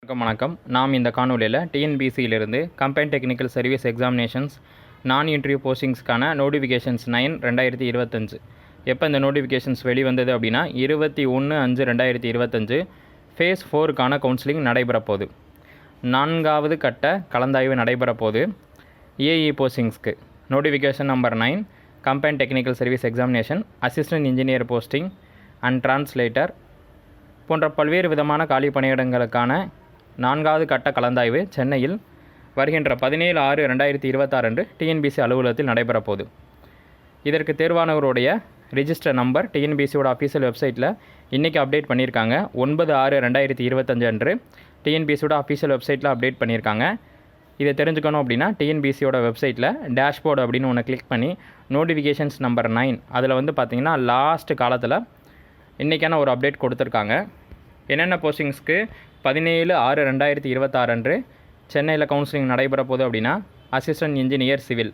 வணக்கம். நாம் இந்த காணொலியில் டிஎன்பிசியிலிருந்து கம்பைன்ட் டெக்னிக்கல் சர்வீஸ் எக்ஸாமினேஷன்ஸ் நான் இன்டர்வியூ போஸ்டிங்ஸ்க்கான நோட்டிஃபிகேஷன்ஸ் 9/2025 எப்போ இந்த நோட்டிஃபிகேஷன்ஸ் வெளிவந்தது அப்படின்னா 21/5/2025 ஃபேஸ் 4க்கான கவுன்சிலிங் நடைபெறப்போகுது. 4வது கட்ட கலந்தாய்வு நடைபெறப்போகுது. ஏஇ போஸ்டிங்ஸ்க்கு notification number 9 combined technical service examination assistant engineer posting and translator போன்ற பல்வேறு விதமான காலி பணியிடங்களுக்கான 4வது கட்ட கலந்தாய்வு சென்னையில் வருகின்ற 17/6/2026 அன்று டிஎன்பிசி அலுவலகத்தில் நடைபெறப்போகுது. இதற்கு தேர்வானவருடைய ரிஜிஸ்டர் நம்பர் டிஎன்பிசியோட அஃபீஷியல் வெப்சைட்டில் இன்றைக்கி அப்டேட் பண்ணியிருக்காங்க. 9/6/2025 அன்று டிஎன்பிசியோட அஃபீஷியல் வெப்சைட்டில் அப்டேட் பண்ணியிருக்காங்க. இதை தெரிஞ்சுக்கணும் அப்படின்னா டிஎன்பிசியோட வெப்சைட்டில் டேஷ்போர்டு அப்படின்னு ஒன்று கிளிக் பண்ணி நோட்டிஃபிகேஷன்ஸ் நம்பர் 9 அதில் வந்து பார்த்திங்கன்னா லாஸ்ட் காலத்தில் இன்றைக்கான ஒரு அப்டேட் கொடுத்துருக்காங்க. என்னென்ன போஸ்டிங்ஸ்க்கு 17/6/2026 அன்று சென்னையில் கவுன்சிலிங் நடைபெற போகுது அப்படின்னா assistant engineer civil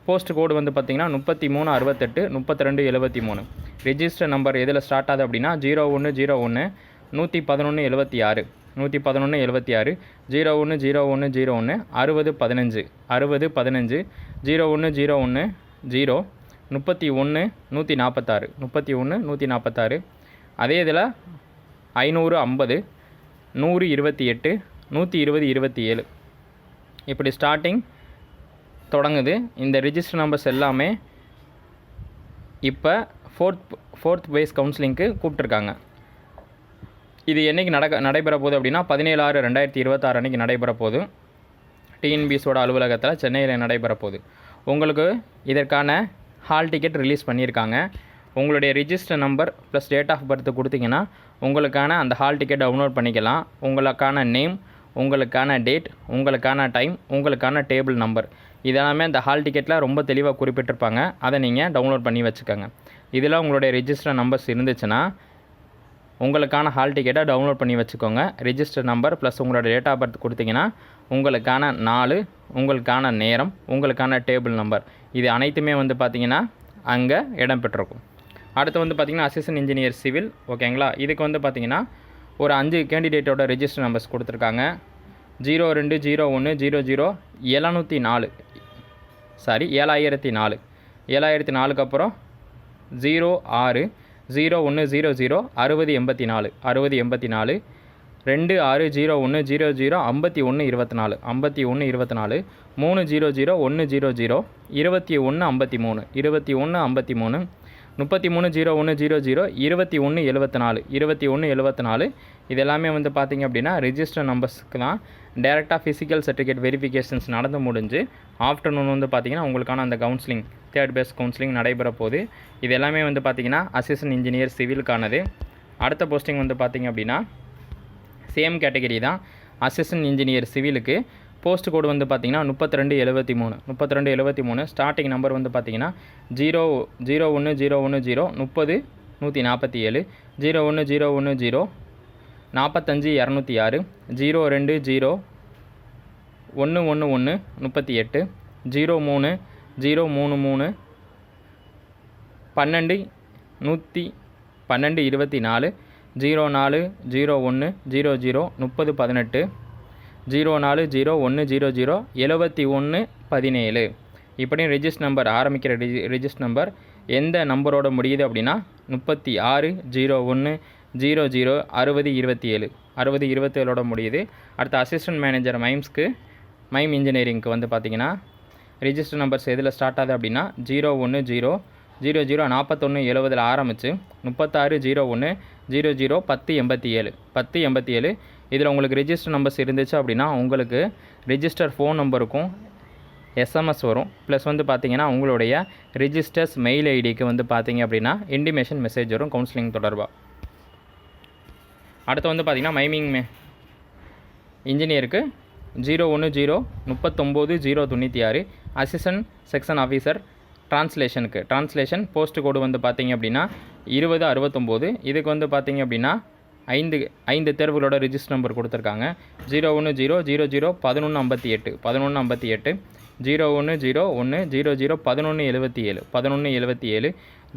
post code வந்து பார்த்திங்கன்னா 3368 3273. ரிஜிஸ்டர் நம்பர் எதில் ஸ்டார்ட் ஆகுது அப்படின்னா 0101 111 76 0101 01 6015 6015 0101 0 31 146 31 146. அதே இதில் 550 128 120 27 இப்படி ஸ்டார்டிங் தொடங்குது. இந்த ரிஜிஸ்டர் நம்பர்ஸ் எல்லாமே இப்போ ஃபோர்த் பேஸ் கவுன்சிலிங்க்கு கூப்பிட்ருக்காங்க. இது என்றைக்கு நடைபெற போகுது அப்படின்னா 17/6/2026 அன்றைக்கி நடைபெற போகுது. டிஎன்பிசியோட அலுவலகத்தில் சென்னையில் நடைபெற போகுது. உங்களுக்கு இதற்கான ஹால் டிக்கெட் ரிலீஸ் பண்ணியிருக்காங்க. உங்களுடைய register number plus date of birth கொடுத்தீங்கன்னா உங்களுக்கான அந்த ஹால் டிக்கெட் டவுன்லோட் பண்ணிக்கலாம். உங்களுக்கான நேம், உங்களுக்கான டேட், உங்களுக்கான டைம், உங்களுக்கான டேபிள் நம்பர் இதெல்லாமே அந்த ஹால் டிக்கெட்டில் ரொம்ப தெளிவாக குறிப்பிட்டிருப்பாங்க. அதை நீங்கள் டவுன்லோட் பண்ணி வச்சுக்கோங்க. இதில் உங்களுடைய ரிஜிஸ்டர் நம்பர்ஸ் இருந்துச்சுன்னா உங்களுக்கான ஹால் டிக்கெட்டை டவுன்லோட் பண்ணி வச்சுக்கோங்க. ரிஜிஸ்டர் நம்பர் ப்ளஸ் உங்களோட டேட் ஆஃப் பர்த் கொடுத்தீங்கன்னா உங்களுக்கான நாள், உங்களுக்கான நேரம், உங்களுக்கான டேபிள் நம்பர் இது அனைத்துமே வந்து பார்த்திங்கன்னா அங்கே இடம்பெற்றிருக்கும். அடுத்து வந்து பார்த்திங்கன்னா அசிஸ்டன்ட் இன்ஜினியர் சிவில் ஓகேங்களா. இதுக்கு வந்து பார்த்திங்கன்னா ஒரு 5 கேண்டிடேட்டோட ரிஜிஸ்டர் நம்பர்ஸ் கொடுத்துருக்காங்க. 0201 00 704 7004க்கு அப்புறம் 06 0100 6084 6084 2601 00 5124 5124 300 100 2153 2153 3301 00 2174 2174 இதெல்லாமே வந்து பார்த்திங்க அப்படின்னா ரிஜிஸ்டர் நம்பர்ஸ்க்கு தான். டேரெக்டாக ஃபிசிக்கல் சர்டிஃபிகேட் வெரிஃபிகேஷன்ஸ் நடந்து முடிஞ்சு ஆஃப்டர்நூன் வந்து பார்த்திங்கன்னா உங்களுக்கான அந்த கவுன்சிலிங் தேர்ட் பேஸ் கவுன்சிலிங் நடைபெற போகுது. இது எல்லாமே வந்து பார்த்திங்கன்னா அசிஸ்டன்ட் இன்ஜினியர் சிவிலுக்கானது. அடுத்த போஸ்டிங் வந்து பார்த்திங்க அப்படின்னா சேம் கேட்டகரி தான். அசிஸ்டன்ட் இன்ஜினியர் சிவிலுக்கு போஸ்ட் கோடு வந்து பார்த்திங்கன்னா 3273 ஸ்டார்டிங் நம்பர் வந்து பார்த்திங்கன்னா 00110 30 147 01010 45 206 020 111 38 03 033 12 112 24 04 01 00 30 18 04 01 00 71 17 இப்படி ரிஜிஸ்டர் நம்பர் ஆரம்பிக்கிற ரிஜிஸ்டர் நம்பர் எந்த நம்பரோட முடியுது அப்படின்னா 36 01 00 60 27 60 27ஓட முடியுது. அடுத்த அசிஸ்டன்ட் மேனேஜர் மைம் இன்ஜினியரிங்க்கு வந்து பார்த்திங்கன்னா ரிஜிஸ்டர் நம்பர்ஸ் எதில் ஸ்டார்ட் ஆகுது அப்படின்னா 010 00 41 70 ஆரம்பித்து 36 01 00 10 87 இதில் உங்களுக்கு ரிஜிஸ்டர் நம்பர்ஸ் இருந்துச்சு அப்படின்னா உங்களுக்கு ரிஜிஸ்டர் ஃபோன் நம்பருக்கும் எஸ்எம்எஸ் வரும். ப்ளஸ் வந்து பார்த்திங்கன்னா உங்களுடைய ரிஜிஸ்டர்ஸ் மெயில் ஐடிக்கு வந்து பார்த்திங்க அப்படின்னா இன்டிமேஷன் மெசேஜ் வரும் கவுன்சிலிங் தொடர்பாக. அடுத்து வந்து பார்த்திங்கன்னா மைமிங் இன்ஜினியருக்கு 010 39 096 assistant section officer translation post code வந்து பார்த்திங்க அப்படின்னா 2069. இதுக்கு வந்து பார்த்திங்க அப்படின்னா 5 தேர்வுகளோட ரிஜிஸ்டர் நம்பர் கொடுத்துருக்காங்க. 010 00 1158 1158 0101 00 1177 1177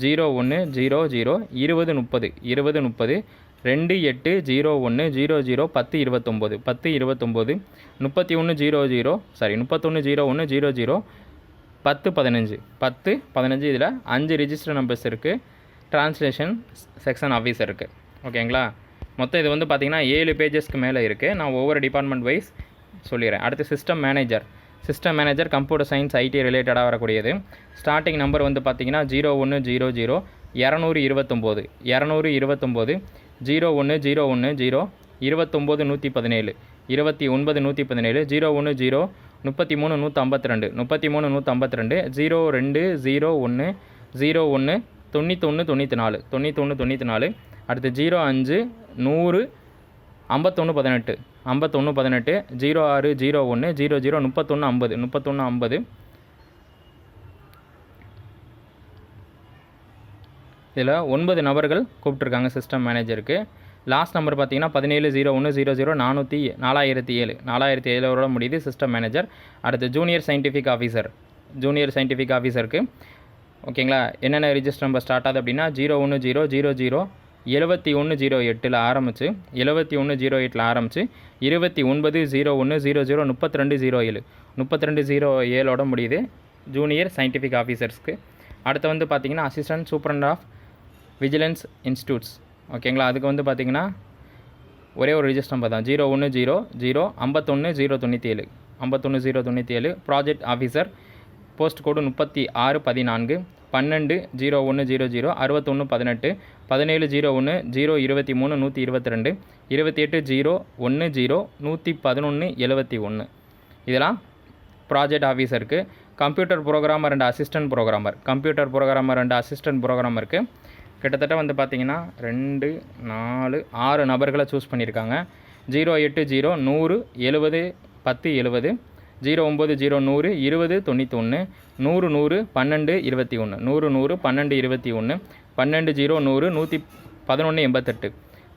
0100 2030 2030 280100 1029 1029 3101 310100 1015 1015 இதில் 5 ரிஜிஸ்டர் நம்பர்ஸ் இருக்குது. ட்ரான்ஸ்லேஷன் செக்ஷன் ஆஃபீஸர் இருக்குது. ஓகேங்களா? மொத்தம் இது வந்து பார்த்திங்கன்னா 7 பேஜஸ்க்கு மேலே இருக்குது. நான் ஒவ்வொரு டிபார்ட்மெண்ட் வைஸ் சொல்லிடுறேன். அடுத்து system manager computer science ID ரிலேட்டடாக வரக்கூடியது. ஸ்டார்டிங் நம்பர் வந்து பார்த்திங்கன்னா 0100 229 229 01010 29 117 29 117 010 33 152 33 152 0201 01 91 94 91 94. அடுத்து 05 100 51 18 51 18 06 01 00 31 50 31 50. இதில் 9 நபர்கள் கூப்பிட்ருக்காங்க சிஸ்டம் மேனேஜருக்கு. லாஸ்ட் நம்பர் பார்த்தீங்கன்னா 170100 4007 4007 முடியுது சிஸ்டம் மேனேஜர். அடுத்து ஜூனியர் சயின்டிஃபிக் ஆஃபீஸருக்கு ஓகேங்களா, என்னென்ன ரிஜிஸ்டர் நம்பர் ஸ்டார்ட் ஆகுது அப்படின்னா 01000 7108 ஆரம்பிச்சு 7108 ஆரம்பிச்சு 290100 3207 3207 முடியுது ஜூனியர் சயின்டிஃபிக் ஆஃபீஸர்ஸ்க்கு. அடுத்து வந்து பார்த்திங்கன்னா assistant superintendent of vigilance institutes. ஓகேங்களா, அதுக்கு வந்து பார்த்திங்கன்னா ஒரே ஒரு ரிஜிஸ்டர் நம்பர் தான் 0100 51097 51097. ப்ராஜெக்ட் ஆஃபீஸர் போஸ்ட் கோடு 3614 12 0100 61 18 17 01 023 122 28 010 111 71. இதெல்லாம் ப்ராஜெக்ட் ஆஃபீஸருக்கு. கம்ப்யூட்டர் ப்ரோக்ராமர் அண்ட் அசிஸ்டன்ட் ப்ரோக்ராமருக்கு கிட்டத்தட்ட வந்து பார்த்திங்கன்னா 2 4 6 நபர்களை சூஸ் பண்ணியிருக்காங்க. 080 100 70 10 70 090 100 20 91 100 100 12 21 100 100 12 21 12 0 100 111 88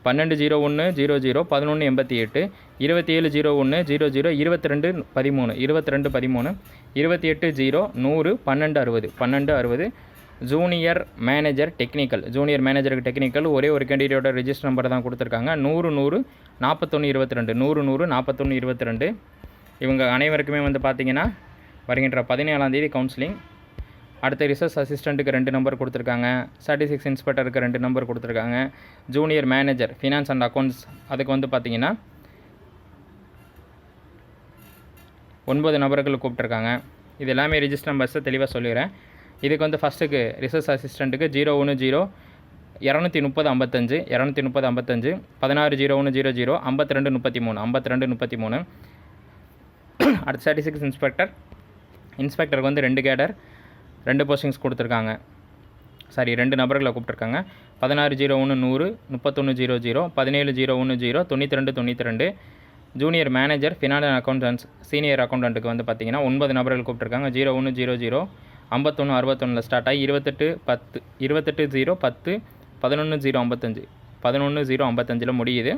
12 01 00 11 88 27 01 00 22 13 22 13 28 0 100 12 60 12 60. ஜூனியர் மேனேஜருக்கு டெக்னிக்கல் ஒரே ஒரு கேண்டிடேட்டோட ரிஜிஸ்டர் நம்பர் தான் கொடுத்துருக்காங்க. 100 100 41 22 100 100 41 22. இவங்க அனைவருக்குமே வந்து பார்த்திங்கன்னா வருகின்ற 17ஆம் தேதி கவுன்சிலிங். அடுத்த ரிசர்ச் அசிஸ்டண்ட்டுக்கு 2 நம்பர் கொடுத்துருக்காங்க. ஸ்டாட்டிஸ்டிக்ஸ் இன்ஸ்பெக்டருக்கு 2 நம்பர் கொடுத்துருக்காங்க. Junior manager finance and accounts அதுக்கு வந்து பார்த்திங்கன்னா 9 நபர்கள் கூப்பிட்ருக்காங்க. இது எல்லாமே ரிஜிஸ்டர் நம்பர்ஸை தெளிவாக சொல்லிடுறேன். இதுக்கு வந்து ஃபஸ்ட்டுக்கு ரிசர்ச் அசிஸ்டண்ட்டுக்கு 010 230 55 230 55 16 01 00 52 33 52 33. அடுத்த ஸ்டாட்டிஸ்டிக்ஸ் இன்ஸ்பெக்டருக்கு வந்து 2 கேடர் 2 போஸ்டிங்ஸ் கொடுத்துருக்காங்க. 2 நபர்களை கூப்பிட்ருக்காங்க. 16 01 100 31 00 17 01 0 92 92. Junior manager finance and accountancy senior அக்கௌண்டண்ட்டுக்கு வந்து பார்த்திங்கன்னா 9 நபர்கள் கூப்பிட்ருக்காங்க. 01 00 51 61 ஸ்டார்ட் ஆகி 28 10 28 0 10 11 0 55 11 0 முடியுது.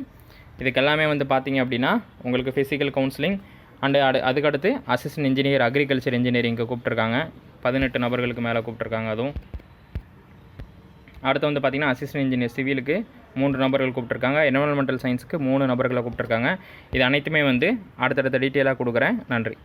இதுக்கு எல்லாமே வந்து பார்த்திங்க அப்படின்னா உங்களுக்கு ஃபிசிக்கல் கவுன்சிலிங் அண்டு அதுக்கடுத்து அசிஸ்டன்ட் இன்ஜினியர் அக்ரிகல்ச்சர் இன்ஜினியரிங்க்கு கூப்பிட்ருக்காங்க. 18 நபர்களுக்கு மேலே கூப்பிட்ருக்காங்க. அதுவும் அடுத்து வந்து பார்த்திங்கன்னா அசிஸ்டன்ட் இன்ஜினியர் சிவிலுக்கு 3 நபர்கள் கூப்பிட்ருக்காங்க. என்விரான்மெண்டல் சயின்ஸுக்கு 3 நபர்களை கூப்பிட்ருக்காங்க. இது அனைத்துமே வந்து அடுத்தடுத்த டீட்டெயிலாக கொடுக்குறேன். நன்றி.